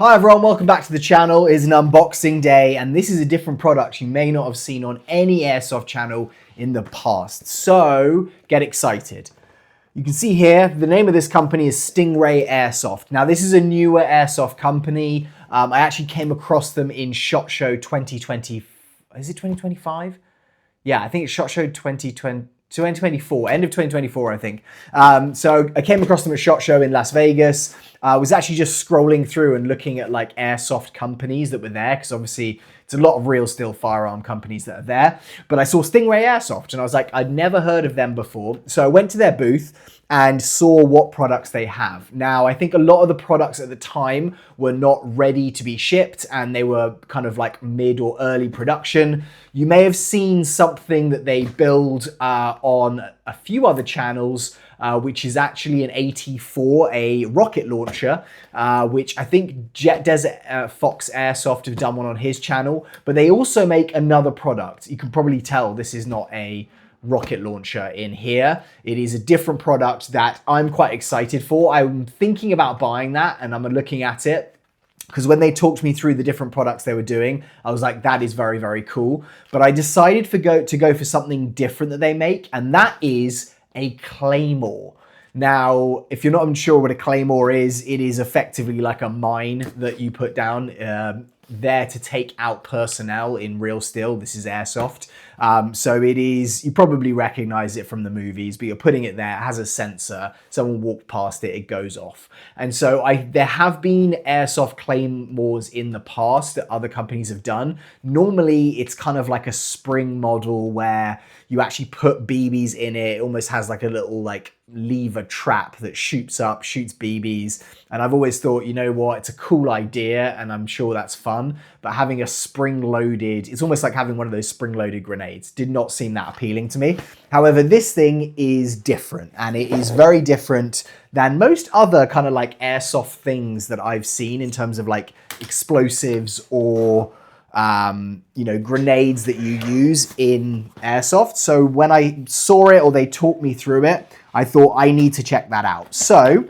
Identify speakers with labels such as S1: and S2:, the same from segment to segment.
S1: Hi everyone, welcome back to the channel. It's an unboxing day and this is a different product you may not have seen on any airsoft channel in the past. So get excited. You can see here, the name of this company is Stingray Airsoft. Now this is a newer airsoft company. I actually came across them in SHOT Show 2020. Is it 2025? Yeah, I think it's SHOT Show 2024, end of 2024, I think. So I came across them at SHOT Show in Las Vegas. I was actually just scrolling through and looking at like airsoft companies that were there, because obviously it's a lot of real steel firearm companies that are there. But I saw Stingray Airsoft and I was like, I'd never heard of them before. So I went to their booth and saw what products they have. Now, I think a lot of the products at the time were not ready to be shipped and they were kind of like mid or early production. You may have seen something that they build on a few other channels, which is actually an AT4, a rocket launcher, which I think Jet Desert Fox Airsoft have done one on his channel, but they also make another product. You can probably tell this is not a rocket launcher in here. It is a different product that I'm quite excited for. I'm thinking about buying that and I'm looking at it, because when they talked me through the different products they were doing, I was like, that is very, very cool. But I decided to go for something different that they make, and that is a Claymore. Now, if you're not unsure what a Claymore is, it is effectively like a mine that you put down there to take out personnel in real steel. This is airsoft. So it is, you probably recognize it from the movies, but you're putting it there, it has a sensor, someone walked past it, it goes off. And so there have been airsoft Claymores in the past that other companies have done. Normally it's kind of like a spring model where you actually put BBs in it. It almost has like a little like lever trap that shoots up, shoots BBs. And I've always thought, you know what, it's a cool idea and I'm sure that's fun, but having a spring-loaded, it's almost like having one of those spring-loaded grenades. Did not seem that appealing to me. However, this thing is different, and it is very different than most other kind of like airsoft things that I've seen in terms of like explosives or you know, grenades that you use in airsoft. So when I saw it or they talked me through it, I thought I need to check that out. So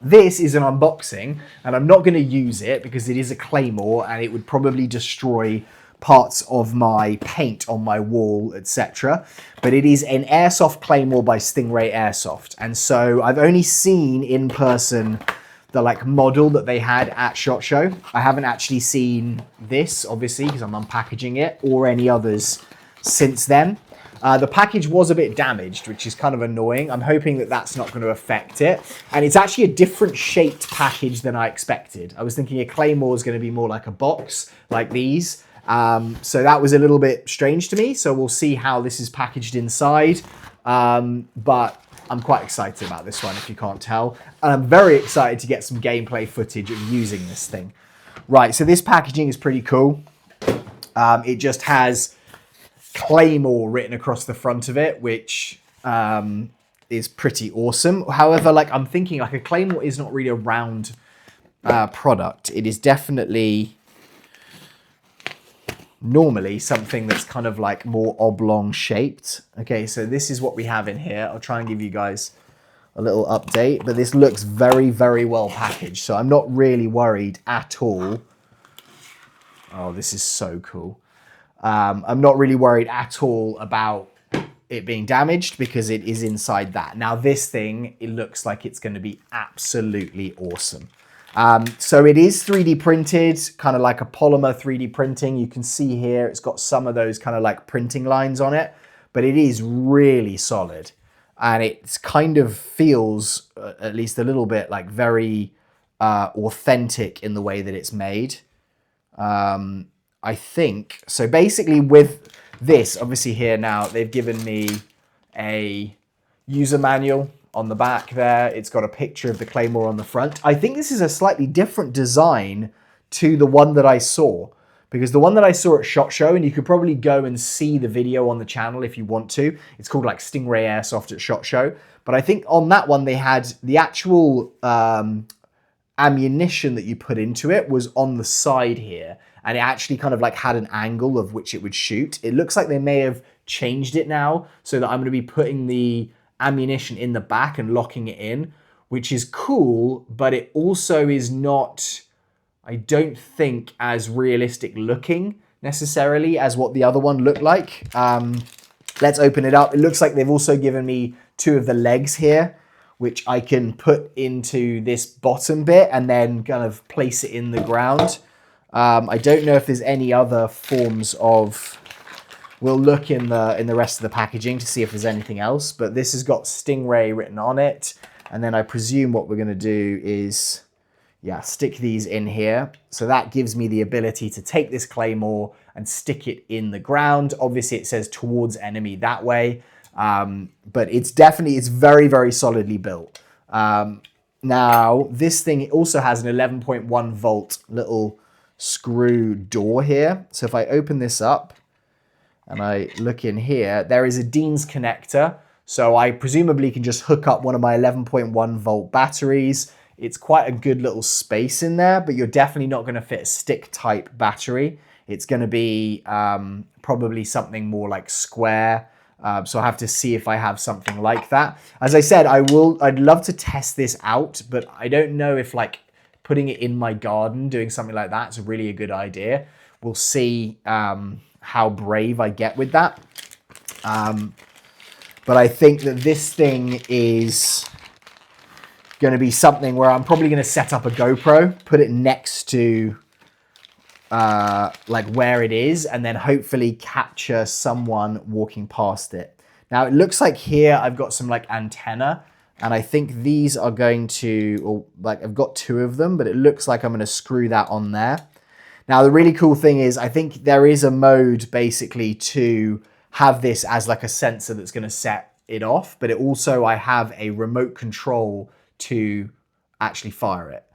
S1: this is an unboxing and I'm not going to use it because it is a Claymore and it would probably destroy parts of my paint on my wall, etc. But it is an Airsoft Claymore by Stingray Airsoft. And so I've only seen in person the like model that they had at SHOT Show. I haven't actually seen this, obviously, because I'm unpackaging it, or any others since then. The package was a bit damaged, which is kind of annoying. I'm hoping that that's not going to affect it. And it's actually a different shaped package than I expected. I was thinking a Claymore is going to be more like a box, like these. So that was a little bit strange to me. So we'll see how this is packaged inside. But I'm quite excited about this one, if you can't tell. And I'm very excited to get some gameplay footage of using this thing. Right, so this packaging is pretty cool. It just has Claymore written across the front of it, which is pretty awesome. However, like I'm thinking like a Claymore is not really a round product. It is definitely normally something that's kind of like more oblong shaped. Okay, so this is what we have in here. I'll try and give you guys a little update, but this looks very, very well packaged. So I'm not really worried at all. Oh, this is so cool. I'm not really worried at all about it being damaged because it is inside that. Now this thing, it looks like it's going to be absolutely awesome. So it is 3D printed, kind of like a polymer 3D printing. You can see here, it's got some of those kind of like printing lines on it, but it is really solid. And it kind of feels, at least a little bit, like very authentic in the way that it's made. I think, so basically with this, obviously here now, they've given me a user manual on the back there. It's got a picture of the Claymore on the front. I think this is a slightly different design to the one that I saw, because the one that I saw at SHOT Show, and you could probably go and see the video on the channel if you want to. It's called like Stingray Airsoft at SHOT Show. But I think on that one, they had the actual ammunition that you put into it was on the side here. And it actually kind of like had an angle of which it would shoot. It looks like they may have changed it now so that I'm going to be putting the ammunition in the back and locking it in, which is cool, but it also is not I don't think as realistic looking necessarily as what the other one looked like. Let's open it up. It looks like they've also given me 2 of the legs here, which I can put into this bottom bit and then kind of place it in the ground. I don't know if there's any other forms of... We'll look in the rest of the packaging to see if there's anything else, but this has got Stingray written on it. And then I presume what we're gonna do is, yeah, stick these in here. So that gives me the ability to take this Claymore and stick it in the ground. Obviously it says towards enemy that way, but it's very, very solidly built. Now this thing also has an 11.1 volt little screw door here. So if I open this up, and I look in here, there is a Dean's connector. So I presumably can just hook up one of my 11.1 volt batteries. It's quite a good little space in there, but you're definitely not going to fit a stick type battery. It's going to be probably something more like square. So I have to see if I have something like that. As I said, I'd love to test this out, but I don't know if like putting it in my garden, doing something like that is really a good idea. We'll see how brave I get with that. But I think that this thing is going to be something where I'm probably going to set up a GoPro, put it next to like where it is, and then hopefully capture someone walking past it. Now it looks like here I've got some like antenna, and I think these are going to, or like I've got 2 of them, but it looks like I'm going to screw that on there. Now, the really cool thing is I think there is a mode basically to have this as like a sensor that's going to set it off, but it also, I have a remote control to actually fire it,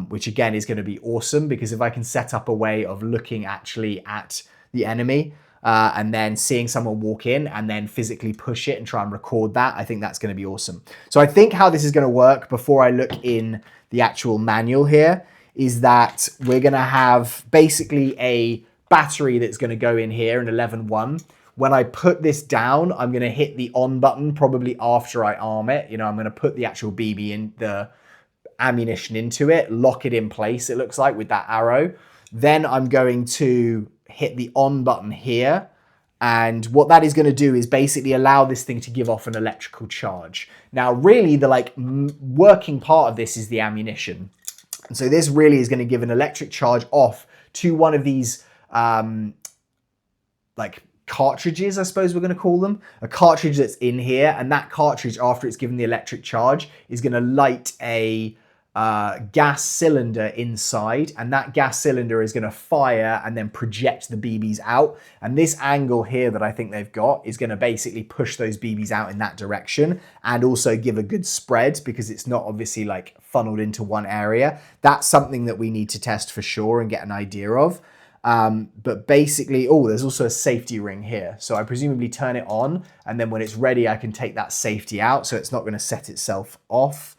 S1: which again is going to be awesome because if I can set up a way of looking actually at the enemy and then seeing someone walk in and then physically push it and try and record that, I think that's going to be awesome. So I think how this is going to work before I look in the actual manual here is that we're going to have basically a battery that's going to go in here, an 11.1. When I put this down, I'm going to hit the on button probably after I arm it. You know, I'm going to put the actual BB in, the ammunition into it, lock it in place, it looks like, with that arrow. Then I'm going to hit the on button here. And what that is going to do is basically allow this thing to give off an electrical charge. Now, really, the like working part of this is the ammunition. And so this really is going to give an electric charge off to one of these like cartridges, I suppose we're going to call them. A cartridge that's in here, and that cartridge, after it's given the electric charge, is going to light a gas cylinder inside, and that gas cylinder is going to fire and then project the BBs out. And this angle here that I think they've got is going to basically push those BBs out in that direction and also give a good spread because it's not obviously like funneled into one area. That's something that we need to test for sure and get an idea of. But basically, oh, there's also a safety ring here. So I presumably turn it on, and then when it's ready, I can take that safety out so it's not going to set itself off.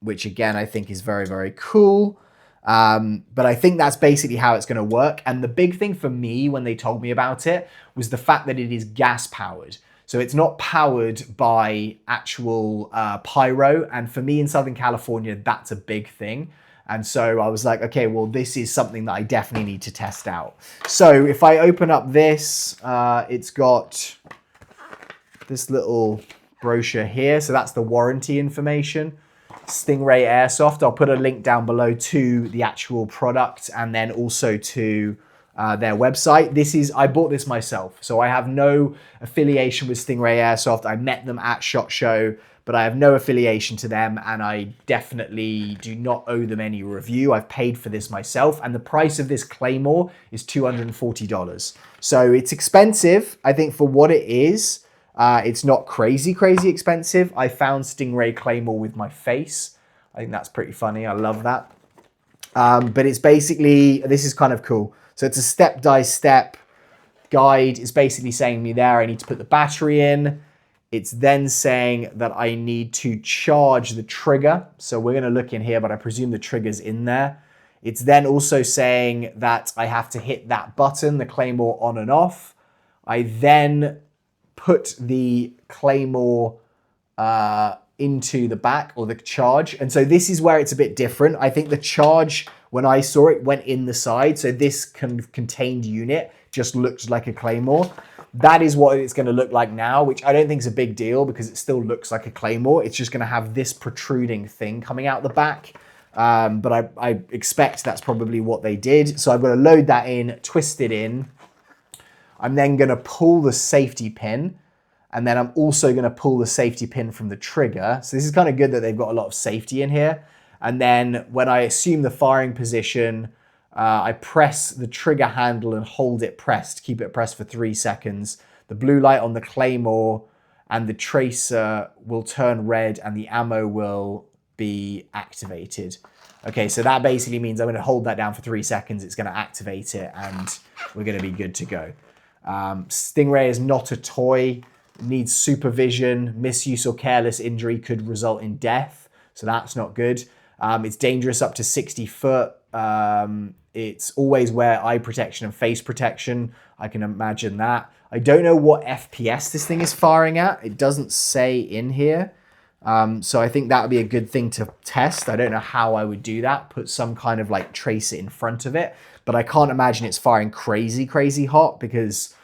S1: Which again, I think is very, very cool. But I think that's basically how it's going to work. And the big thing for me when they told me about it was the fact that it is gas powered. So it's not powered by actual pyro. And for me in Southern California, that's a big thing. And so I was like, okay, well, this is something that I definitely need to test out. So if I open up this, it's got this little brochure here. So that's the warranty information. Stingray Airsoft. I'll put a link down below to the actual product and then also to their website. I bought this myself. So I have no affiliation with Stingray Airsoft. I met them at SHOT Show, but I have no affiliation to them, and I definitely do not owe them any review. I've paid for this myself, and the price of this Claymore is $240. So it's expensive, I think, for what it is. It's not crazy expensive. I found Stingray Claymore with my face. I think that's pretty funny. I love that. But it's basically, this is kind of cool. So it's a step-by-step guide. It's basically saying me there, I need to put the battery in. It's then saying that I need to charge the trigger. So we're going to look in here, but I presume the trigger's in there. It's then also saying that I have to hit that button, the Claymore on and off. I then put the Claymore into the back, or the charge. And so this is where it's a bit different. I think the charge, when I saw it, went in the side. So this kind of contained unit just looked like a Claymore. That is what it's going to look like now, which I don't think is a big deal because it still looks like a Claymore. It's just going to have this protruding thing coming out the back. But I expect that's probably what they did. So I've got to load that in, twist it in. I'm then going to pull the safety pin. And then I'm also going to pull the safety pin from the trigger. So this is kind of good that they've got a lot of safety in here. And then when I assume the firing position, I press the trigger handle and hold it pressed, keep it pressed for 3 seconds. The blue light on the Claymore and the tracer will turn red and the ammo will be activated. Okay, so that basically means I'm going to hold that down for 3 seconds. It's going to activate it and we're going to be good to go. Stingray is not a toy. Needs supervision. Misuse or careless injury could result in death. So that's not good. It's dangerous up to 60 foot. It's always wear eye protection and face protection. I can imagine that. I don't know what FPS this thing is firing at. It doesn't say in here. So I think that would be a good thing to test. I don't know how I would do that. Put some kind of like tracer in front of it. But I can't imagine it's firing crazy hot because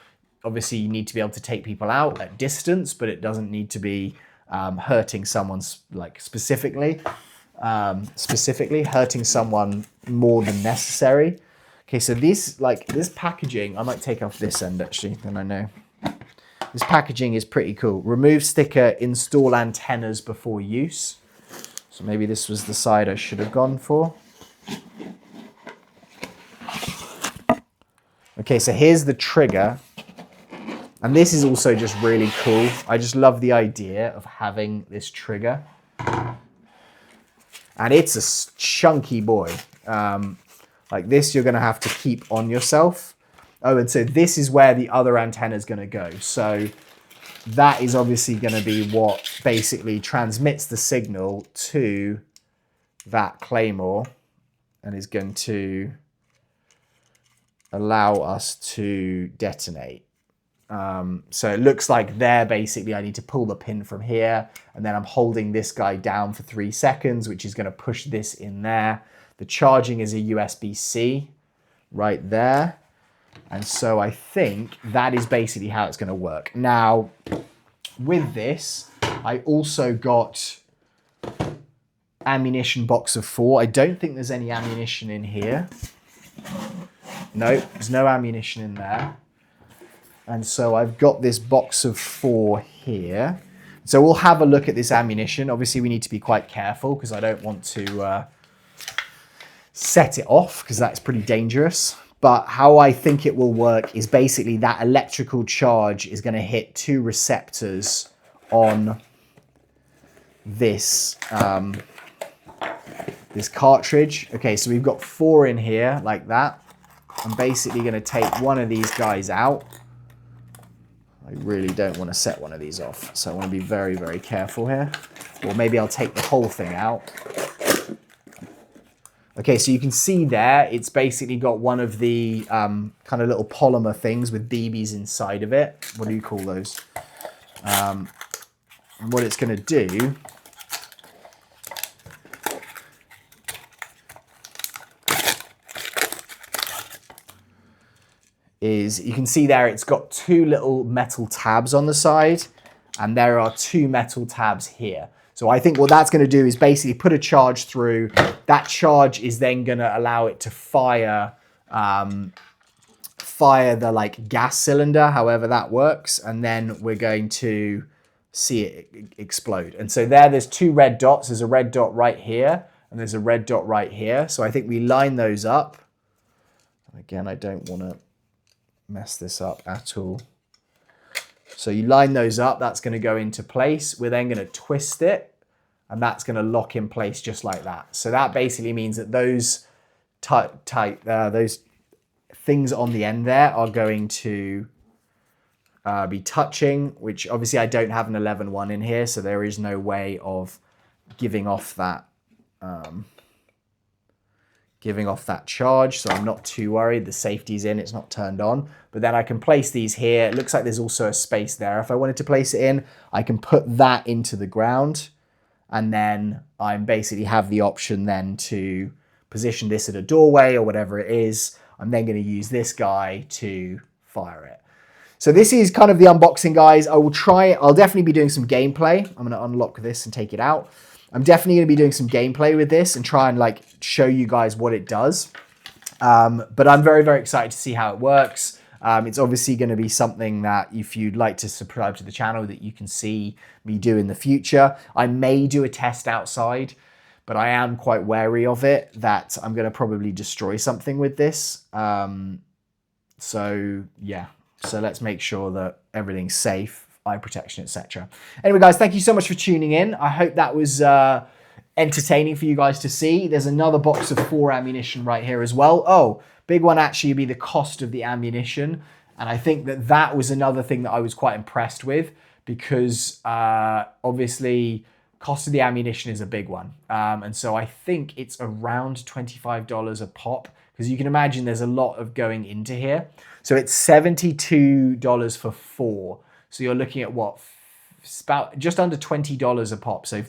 S1: obviously you need to be able to take people out at distance, but it doesn't need to be hurting someone's like specifically hurting someone more than necessary. Okay, so this packaging, I might take off this end actually, then I know. This packaging is pretty cool. Remove sticker, install antennas before use. So maybe this was the side I should have gone for. Okay, so here's the trigger. And this is also just really cool. I just love the idea of having this trigger. And it's a chunky boy. Like this, you're going to have to keep on yourself. Oh, and so this is where the other antenna is going to go. So that is obviously going to be what basically transmits the signal to that Claymore and is going to allow us to detonate. So it looks like there, basically, I need to pull the pin from here, and then I'm holding this guy down for 3 seconds, which is going to push this in there. The charging is a USB-C right there. And so I think that is basically how it's going to work. Now, with this, I also got ammunition box of 4. I don't think there's any ammunition in here. No, there's no ammunition in there. And so I've got this box of 4 here. So we'll have a look at this ammunition. Obviously, we need to be quite careful because I don't want to set it off because that's pretty dangerous. But how I think it will work is basically that electrical charge is going to hit 2 receptors on this, this cartridge. Okay, so we've got 4 in here like that. I'm basically going to take one of these guys out. I really don't want to set one of these off, so I want to be very careful here. Or maybe I'll take the whole thing out. Okay, so you can see there, it's basically got one of the kind of little polymer things with BBs inside of it. What do you call those? And what it's going to do is, you can see there, it's got 2 little metal tabs on the side, and there are 2 metal tabs here. So I think what that's going to do is basically put a charge through. That charge is then going to allow it to fire the like gas cylinder, however that works, and then we're going to see it explode. And so there's 2 red dots. There's a red dot right here, and there's a red dot right here. So I think we line those up. Again, I don't want to mess this up at all. So you line those up, that's going to go into place. We're then going to twist it, and that's going to lock in place just like that. So that basically means that those those things on the end there are going to be touching, which obviously I don't have an 11.1 in here, so there is no way of giving off that charge, so I'm not too worried. The safety's in, it's not turned on. But then I can place these here. It looks like there's also a space there. If I wanted to place it in, I can put that into the ground, and then I basically have the option then to position this at a doorway or whatever it is. I'm then going to use this guy to fire it. So this is kind of the unboxing, guys. I'll definitely be doing some gameplay. I'm going to unlock this and take it out. I'm definitely going to be doing some gameplay with this and try and like show you guys what it does. But I'm very, very excited to see how it works. It's obviously going to be something that if you'd like to subscribe to the channel that you can see me do in the future. I may do a test outside, but I am quite wary of it, that I'm going to probably destroy something with this. So yeah, so let's make sure that everything's safe, eye protection, etc. Anyway, guys, thank you so much for tuning in. I hope that was entertaining for you guys to see. There's another box of 4 ammunition right here as well. Oh, big one actually would be the cost of the ammunition. And I think that that was another thing that I was quite impressed with, because obviously cost of the ammunition is a big one. And so I think it's around $25 a pop, because you can imagine there's a lot of going into here. So it's $72 for 4. So you're looking at what? About just under $20 a pop. So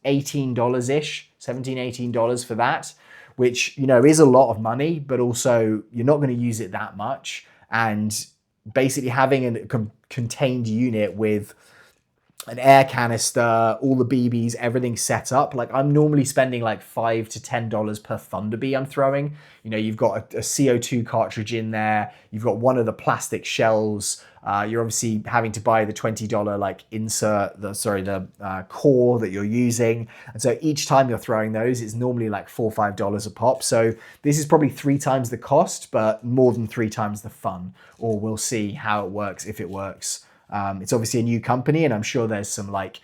S1: $18-ish, $17, $18 for that, which, you know, is a lot of money, but also you're not going to use it that much. And basically having a contained unit with an air canister, all the BBs, everything set up. Like, I'm normally spending like $5 to $10 per Thunder Bee I'm throwing. You know, you've got a CO2 cartridge in there. You've got one of the plastic shells. You're obviously having to buy the $20 like insert, the core that you're using. And so each time you're throwing those, it's normally like $4 or $5 a pop. So this is probably 3 times the cost, but more than 3 times the fun. Or we'll see how it works, if it works. It's obviously a new company, and I'm sure there's some like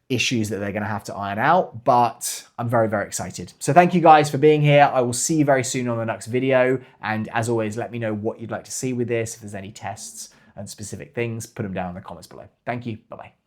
S1: issues that they're going to have to iron out, but I'm very, very excited. So thank you guys for being here. I will see you very soon on the next video. And as always, let me know what you'd like to see with this. If there's any tests and specific things, put them down in the comments below. Thank you. Bye-bye.